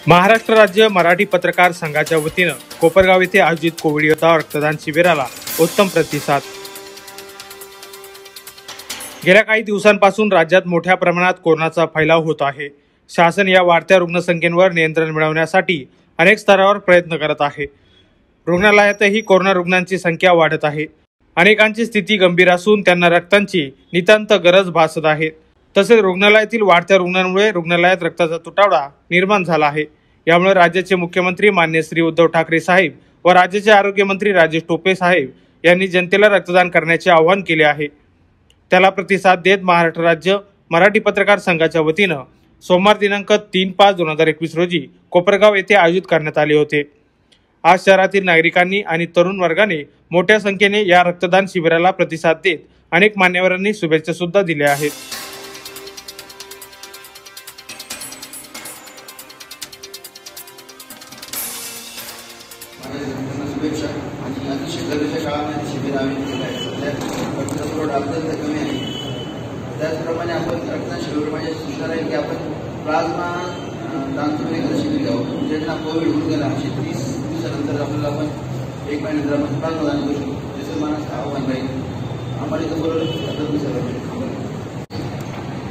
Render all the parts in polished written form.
महाराष्ट्र राज्य मराठी पत्रकार संघाच्या वतीनं कोपरगाव येथे आयोजित कोविड योद्धा रक्तदान शिबिराला उत्तम प्रतिसाद। गेल्या काही दिवसांपासून राज्यात मोठ्या प्रमाणात कोरोनाचा फैलाव होत आहे। शासन या वाढत्या रुग्णसंख्येवर नियंत्रण मिळवण्यासाठी अनेक स्तरावर प्रयत्न करत आहे। रुग्णालयातही कोरोना रुग्णांची संख्या वाढत आहे। अनेकांची स्थिती गंभीर असून त्यांना रक्तांची नितांत गरज भासत आहे। तसेच रुग्णालयातील वाढत्या रुग्णांमुळे रुग्णालयात रक्ताचा तुटवडा निर्माण झाला आहे। यामुळे राज्याचे मुख्यमंत्री माननीय श्री उद्धव ठाकरे साहेब व राज्याचे आरोग्य मंत्री राजेश टोपे साहेब यांनी जनतेला रक्तदान करण्याचे आवाहन केले आहे। त्याला प्रतिसाद देत महाराष्ट्र राज्य मराठी पत्रकार संघाच्या वतीनं सोमवार दिनांक 3/5/2021 रोजी कोपरगाव येथे आयोजित करण्यात आले होते। आज शहरातील नागरिकांनी आणि तरुण वर्गाने मोठ्या संख्येने या रक्तदान शिबिराला प्रतिसाद देत अनेक मान्यवरांनी शुभेच्छा सुद्धा दिल्या आहेत। शुभेच्छा आणि अतिशय गरजेच्या काळामध्ये शिबिर आयोजित केलं आहे। सध्या रक्तपुरवठा अत्यंत कमी आहे। त्याचप्रमाणे आपण रक्तदान शिबिरामध्ये सूचना आहे की आपण प्लाझ्मा दान सुविधा शिबिर घ्यावं। ज्यांना कोविड होऊन गेला 30 दिवसानंतर आपल्याला आपण 1 महिन्यानंतर आपण प्लाझ्मा दान करू शकतो। त्याचं मनात आव्हान राहील आम्हाला इथं बरोबर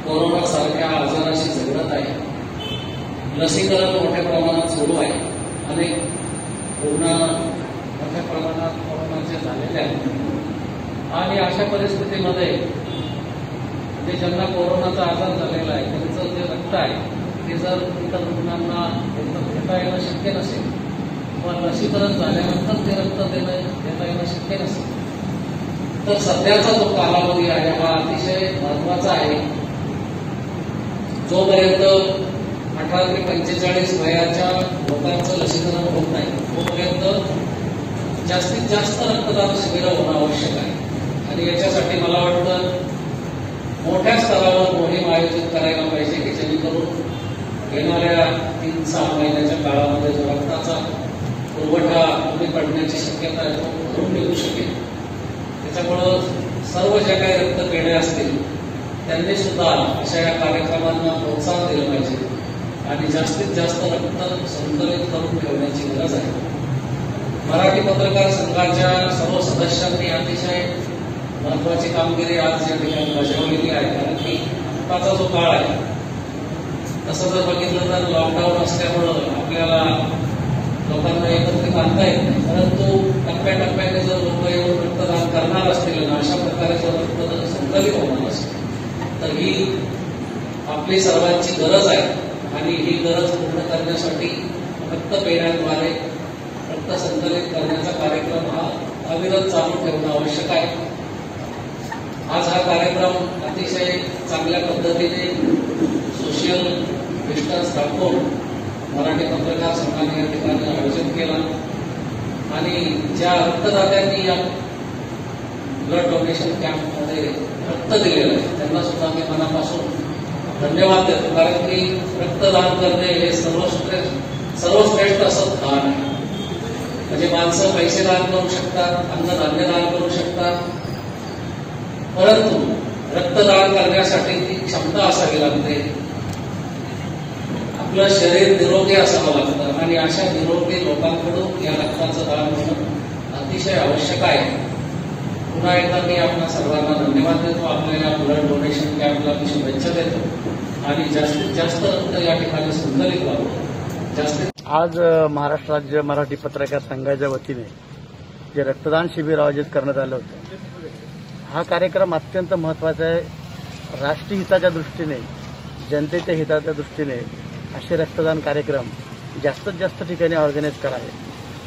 कोरोना सारख्या आजाराशी झगडत आहे। लसीकरण मोठ्या प्रमाणात सुरू आहे। अनेक रुग्ण मोठ्या प्रमाणात कोरोनाचे झालेले आहेत आणि अशा परिस्थितीमध्ये जे ज्यांना कोरोनाचा आजार झालेला आहे त्यांचं जे रक्त आहे ते जर इतर रुग्णांना घेता येणं शक्य नसेल किंवा लसीकरण झाल्यानंतर ते रक्त देता येणं शक्य नसेल तर सध्याचा जो कालावधी आहे हा अतिशय महत्वाचा आहे। जोपर्यंत 18 ते 45 वयाच्या लोकांचं लसीकरण होत नाही तोपर्यंत जास्तीत जास्त रक्तदान शिबिरं होणं आवश्यक आहे आणि याच्यासाठी मला वाटतं मोठ्या स्तरावर मोहीम आयोजित करायला पाहिजे की जेणेकरून येणाऱ्या 3-6 महिन्याच्या काळामध्ये जो रक्ताचा पुरवठा कमी पडण्याची शक्यता आहे तो भरून निघू शकेल। त्याच्यामुळं सर्व ज्या काही रक्तपेढे असतील त्यांनी सुद्धा अशा या कार्यक्रमांना प्रोत्साहन दिलं पाहिजे आणि जास्तीत जास्त रक्त संकलित करून ठेवण्याची गरज आहे। मराठी पत्रकार संघाच्या सर्व सदस्यांनी अतिशय महत्वाची कामगिरी आज या ठिकाणी बजावलेली आहे। कारण की आताचा जो काळ आहे तसं जर बघितलं तर लॉकडाऊन असल्यामुळं आपल्याला लोकांना एकत्रित आणता येत नाही, परंतु टप्प्याटप्प्याने जर लोक येऊन रक्तदान करणार असतील आणि अशा प्रकारे जर रक्तदान संकलित होणार असेल तर ही आपली सर्वांची गरज आहे आणि ही गरज पूर्ण करण्यासाठी रक्तपेढ्यांद्वारे रक्त संकलित करण्याचा कार्यक्रम हा अविरत चालू ठेवणं आवश्यक आहे। आज हा कार्यक्रम अतिशय चांगल्या पद्धतीने सोशल डिस्टन्स दाखवून मराठी पत्रकार संघाने या ठिकाणी आयोजित केला आणि ज्या रक्तदात्यांनी या ब्लड डोनेशन कॅम्पमध्ये रक्त दिलेलं आहे त्यांना सुद्धा मी मनापासून धन्यवाद देतो। कारण की रक्तदान करणे हे सर्वश्रेष्ठ असं दान आहे। म्हणजे माणसं पैसे दान करू शकतात, अन्नधान्य दान करू शकतात, परंतु रक्तदान करण्यासाठी ती क्षमता असावी लागते। आपलं शरीर निरोगी असावं लागतं आणि अशा निरोगी लोकांकडून या रक्ताचं दान होणं अतिशय आवश्यक आहे। पुन्हा एकदा मी आपल्या सर्वांना धन्यवाद देतो। आपल्याला ब्लड डोनेशन कॅम्पला मी शुभेच्छा देतो आणि जास्तीत जास्त रक्त या ठिकाणी संकलित व्हावं। आज महाराष्ट्र राज्य मराठी पत्रकार संघाच्या वतीने जे रक्तदान शिबिर आयोजित करण्यात आलं होतं हा कार्यक्रम अत्यंत महत्त्वाचा आहे। राष्ट्रीय हिताच्या दृष्टीने जनतेच्या हिताच्या दृष्टीने असे रक्तदान कार्यक्रम जास्तीत जास्त ठिकाणी ऑर्गनाईज करावे।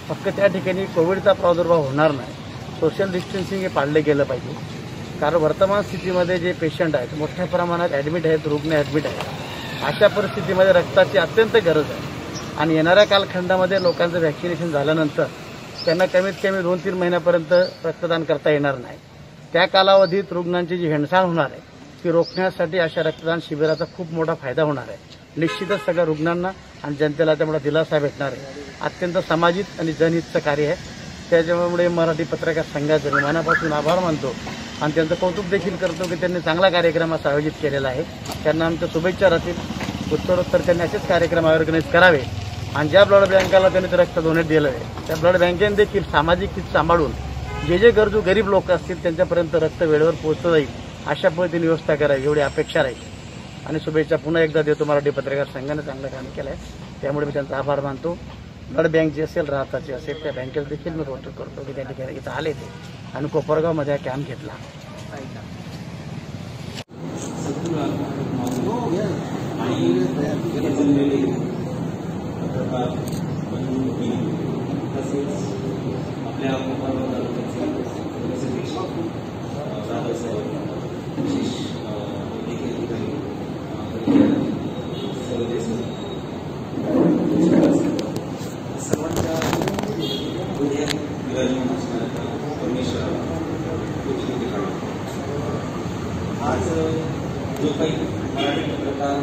फक्त त्या ठिकाणी कोविडचा प्रादुर्भाव होणार नाही, सोशल डिस्टन्सिंग हे पाळले गेलं पाहिजे। कारण वर्तमान स्थितीमध्ये जे पेशंट आहेत मोठ्या प्रमाणात ॲडमिट आहेत, रुग्ण ॲडमिट आहेत। अशा परिस्थितीमध्ये रक्ताची अत्यंत गरज आहे आणि येणाऱ्या कालखंडामध्ये लोकांचं व्हॅक्सिनेशन झाल्यानंतर त्यांना कमीत कमी 2-3 महिन्यापर्यंत रक्तदान करता येणार नाही। त्या कालावधीत रुग्णांची जी हेळसांड होणार आहे ती रोखण्यासाठी अशा रक्तदान शिबिराचा खूप मोठा फायदा होणार आहे। निश्चितच सगळ्या रुग्णांना आणि जनतेला त्यामुळे दिलासा भेटणार आहे। अत्यंत सामाजिक आणि जनहितचं कार्य आहे। त्याच्यामुळे मराठी पत्रकार संघाचे मी मनापासून आभार मानतो आणि त्यांचं कौतुक देखील करतो की त्यांनी चांगला कार्यक्रम असा आयोजित केलेला आहे। त्यांना आमच्या शुभेच्छा राहतील। उत्तरोत्तर त्यांनी असेच कार्यक्रम ऑर्गनाईज करावे आणि ज्या ब्लड बँकेला त्यांनी ते रक्त डोनेट दिलं आहे त्या ब्लड बँकेने देखील सामाजिक हित सांभाळून जे गरजू गरीब लोक असतील त्यांच्यापर्यंत रक्त वेळेवर पोहोचलं जाईल अशा पद्धतीने व्यवस्था करावी एवढी अपेक्षा राहील. आणि शुभेच्छा पुन्हा एकदा देतो. मराठी पत्रकार संघाने चांगलं काम केलं आहे त्यामुळे मी त्यांचा आभार मानतो. ब्लड बँक जी असेल राहताची असेल त्या बँकेला देखील मी रोटर करतो की त्या ठिकाणी इथं आले ते आणि कोपरगावमध्ये हा कॅम्प घेतला. आपल्या सर्वांच्या विराजमान असणाऱ्या परमेश्वर आज जो काही मराठी पत्रकार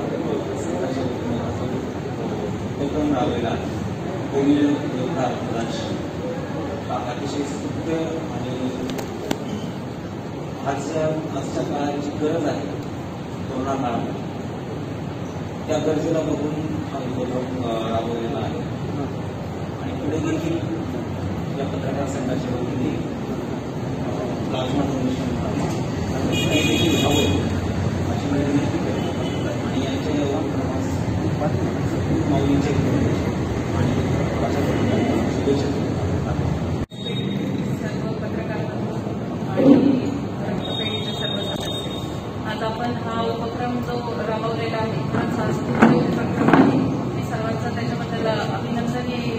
संघाच्या वतीने उपक्रम राबवलेला कोविड योद्धा रक्तदान अतिशय स्तुत्य आणि आजच्या काळाची गरज आहे. कोरोना काळामध्ये त्या गरजेला बघून हा उपक्रम राबवलेला आहे आणि पुढे देखील या पत्रकार संघाच्या वतीने प्लाझ्मा डोनेशन देखील व्हावं अशी मी विनंती करतो आणि यांच्या या उपक्रमास खूप माऊलीचे आणि शुभेच्छा सर्व पत्रकार आणि रक्तपेढीचे सर्व सदस्य. आज आपण हा उपक्रम जो राबवलेला आहे हा सांस्कृतिक उपक्रम आहे. मी सर्वांचं त्याच्याबद्दल अभिनंदनही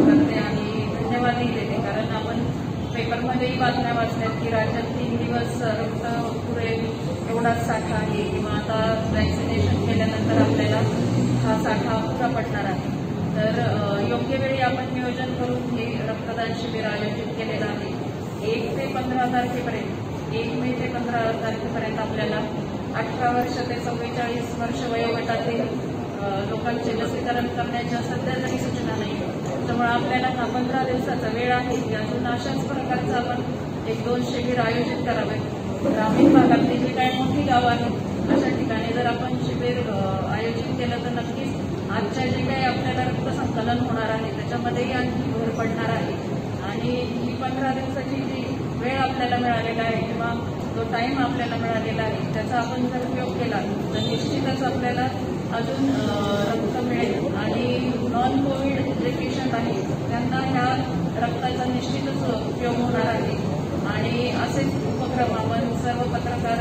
करते आणि धन्यवादही देते. कारण आपण पेपरमध्येही बातम्या वाचल्यात की राज्यात 3 दिवस रक्त पुरेल एवढाच साठा आहे किंवा आता वॅक्सिनेशन केल्यानंतर आपल्याला हा साठा पुरा पडणार आहे. तर योग्य वेळी आपण नियोजन करून हे रक्तदान शिबिर आयोजित केलेलं आहे. 1 ते 15 तारखेपर्यंत 1 मे ते 15 तारखेपर्यंत आपल्याला 18 वर्ष ते 44 वर्ष वयोगटातील लोकांचे लसीकरण करण्याच्या सध्या तरी सूचना नाही. त्यामुळे आपल्याला हा 15 दिवसाचा वेळ आहे की अजून अशाच प्रकारचं आपण 1-2 शिबिर आयोजित करावे. ग्रामीण भागातली जी काही मोठी गावं आहेत अशा ठिकाणी जर आपण शिबिर आयोजित केलं तर नक्कीच आजच्या जे काही आपल्याला रक्तसंकलन होणार आहे त्याच्यामध्येही आणखी भर पडणार आहे. आणि ही 15 दिवसाची जी वेळ आपल्याला मिळालेला आहे किंवा जो टाईम आपल्याला मिळालेला आहे त्याचा आपण जर उपयोग केला तर निश्चितच आपल्याला अजून रक्त मिळेल आणि नॉन कोविड जे पेशंट आहेत त्यांना ह्या रक्ताचा निश्चितच उपयोग होणार आहे. आणि असेच उपक्रम आपण सर्व पत्रकार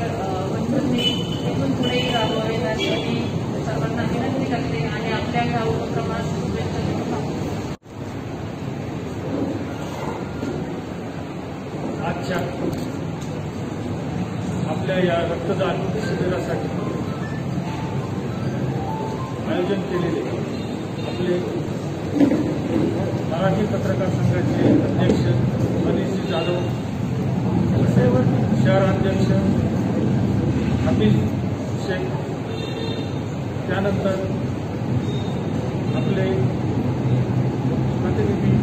बंधूंनी इथून पुढेही राबवावेत अशी मी सर्वांना विनंती करते आणि आपल्या ह्या उपक्रमास शुभेच्छा देतो. आजच्या आपल्या या रक्तदान शिबिरासाठी आयोजन केलेले आपले मराठी पत्रकार संघाचे अध्यक्ष मनीष जाधव, शहराध्यक्ष हफीज शेख, त्यानंतर आपले प्रतिनिधी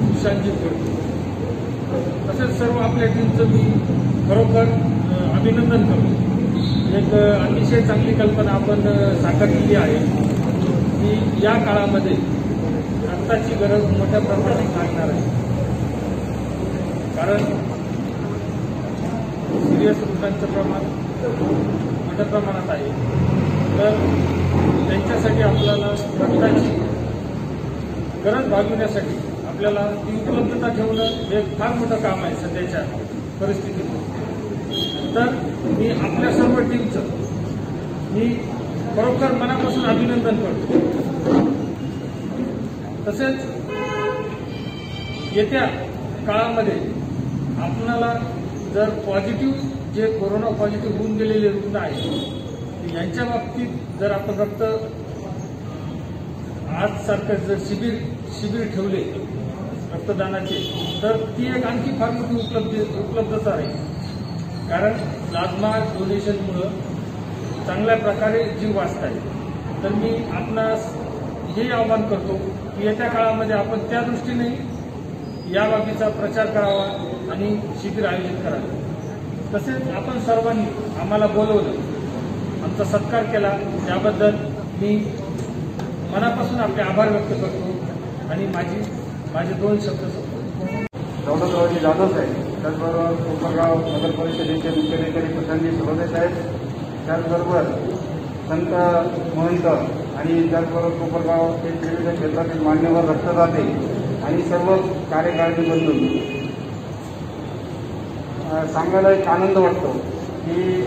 सुशांतजी खोडके, तसेच सर्व आपल्या टीमचं मी खरोखर अभिनंदन करतो. एक अतिशय चांगली कल्पना आपण साकारलेली आहे की या काळामध्ये रक्ताची गरज मोठ्या प्रमाणात लागणार आहे. कारण सिरियस रुग्णांचं प्रमाण मोठ्या प्रमाणात आहे. तर त्यांच्यासाठी आपल्याला रक्ताची गरज भागविण्यासाठी आपल्याला ती उपलब्धता ठेवणं हे फार मोठं काम आहे सध्याच्या परिस्थितीमध्ये. तर मी आपल्या सर्व टीमचं मी खरोखर मनापासून अभिनंदन करतो. तसेच येत्या काळामध्ये आपल्याला जर पॉझिटिव्ह जे कोरोना पॉझिटिव्ह होऊन गेलेले रुग्ण आहेत यांच्या बाबतीत जर आपण रक्त आजसारखं जर शिबिर ठेवले रक्तदानाचे तर ती एक आणखी फार मोठी उपलब्धता आहे. कारण प्लाझ्मा डोनेशनमुळं चांगल्या प्रकारे जीव वाचत आहे. तर मी आपणास हे आवाहन करतो की येत्या काळामध्ये आपण त्या दृष्टीने या बाबीचा प्रचार करावा आणि शिबिर आयोजित करावे. तसेच आपण सर्वांनी आम्हाला बोलवलं, आमचा सत्कार केला त्याबद्दल मी मनापासून आपले आभार व्यक्त करतो आणि माझे 2 शब्द संपवतो. दौलतरावजी जाधव साहेब, त्याचबरोबर कोपरगाव नगर परिषदेचे मुख्याधिकारी प्रशांतजी सुरोदे साहेब, त्याचबरोबर संत महंत आणि त्याचबरोबर कोपरगाव विविध क्षेत्रातील मान्यवर रक्तदाते आणि सर्व कार्यकारिणी बंधू, सांगायला एक आनंद वाटतो की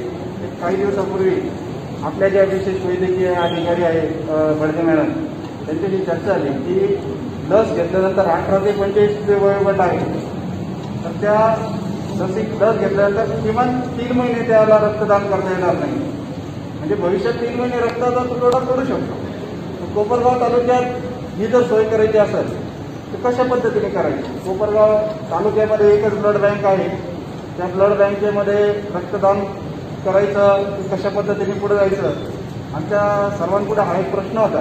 काही दिवसापूर्वी आपल्या ज्या विशेष वैद्यकीय अधिकारी आहेत बडके मॅडम, त्यांच्याशी चर्चा झाली की लस घेतल्यानंतर 18 ते 45 वयोगट आहे, तर त्या लस घेतल्यानंतर किमान 3 महिने त्याला रक्तदान करता येणार नाही. म्हणजे भविष्यात 3 महिने रक्ताचा तुटवडा करू शकतो. कोपरगाव तालुक्यात ही जर सोय करायची असेल तर कशा पद्धतीने करायची? कोपरगाव तालुक्यामध्ये एकच ब्लड बँक आहे. त्या ब्लड बँकेमध्ये रक्तदान करायचं, कशा पद्धतीने पुढे जायचं, आमच्या सर्वांपुढे हा एक प्रश्न होता.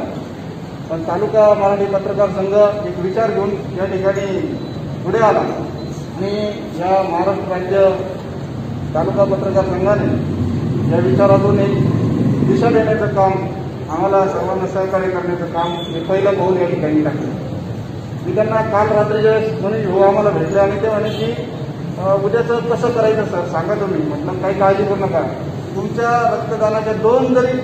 पण तालुका मराठी पत्रकार संघ एक विचार घेऊन या ठिकाणी पुढे आला आणि या महाराष्ट्र राज्य तालुका पत्रकार संघाने या विचारातून एक दिशा देण्याचं काम, आम्हाला सर्वांना सहकार्य करण्याचं काम हे पहिलं पाऊल या ठिकाणी टाकलं. मी त्यांना काल रात्री ज्यावेळेस मनीष भाऊ आम्हाला भेटले आणि ते म्हणे की उद्याचं कसं करायचं सर सांगा तुम्ही. म्हटलं काही काळजी करू नका, तुमच्या रक्तदानाच्या 2 जरी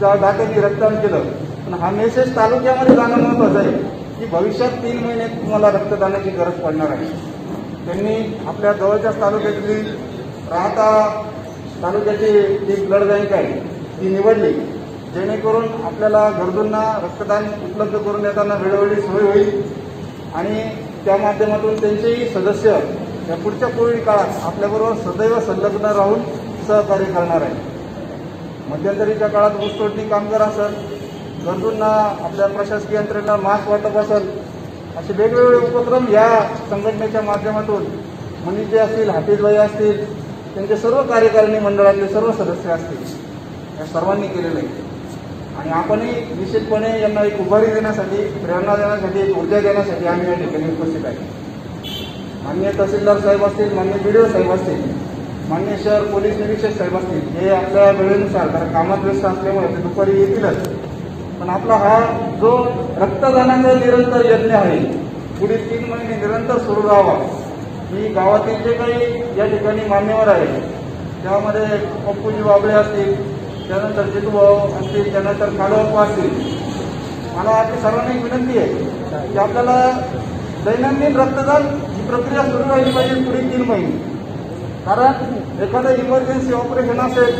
दात्यांनी रक्तदान केलं पण हा मेसेज तालुक्यामध्ये जाणं महत्त्वाचं आहे की भविष्यात 3 महिने तुम्हाला रक्तदानाची गरज पडणार आहे. त्यांनी आपल्या जवळच्याच तालुक्यातली राहता तालुक्याची जी ब्लड बँक आहे ती निवडली, जेणेकरून आपल्याला गरजूंना रक्तदान उपलब्ध करून देताना वेळोवेळी सोय होईल आणि त्या माध्यमातून त्यांचेही सदस्य या पुढच्या कोविड काळात आपल्याबरोबर सदैव संलग्न राहून सहकार्य करणार आहे. मध्यंतरीच्या काळात ऊसतोडणी कामगार असेल, गरजूंना आपल्या प्रशासकीय यंत्रणेला मास्क वाटप असेल, असे वेगवेगळे उपक्रम या संघटनेच्या माध्यमातून मनीषजी असतील, हाफिजभाई असतील, त्यांचे सर्व कार्यकारिणी मंडळातले सर्व सदस्य असतील, या सर्वांनी केलेलं आहे. आणि आपणही निश्चितपणे यांना एक उभारी देण्यासाठी, प्रेरणा देण्यासाठी, एक ऊर्जा देण्यासाठी आम्ही या ठिकाणी उपस्थित आहे. माननीय तहसीलदार साहेब असतील, माननीय BDO साहेब असतील, माननीय शहर पोलीस निरीक्षक साहेब असतील, हे आपल्या वेळेनुसार कारण कामात व्यस्त असल्यामुळे ते दुपारी येतीलच, पण आपला हा जो रक्तदानाचा निरंतर यज्ञ आहे पुढील 3 महिने निरंतर सुरू राहावा. ही गावातील जे काही या ठिकाणी मान्यवर आहे त्यामध्ये पप्पूजी बाबळे असतील, त्यानंतर जितूभाऊ असतील, त्यानंतर काळोप्पा असतील, मला आपल्या सर्वांना एक विनंती आहे की आपल्याला दैनंदिन रक्तदान ही प्रक्रिया सुरू राहिली पाहिजे पुढील 3 महिने. कारण एखादं इमर्जन्सी ऑपरेशन असेल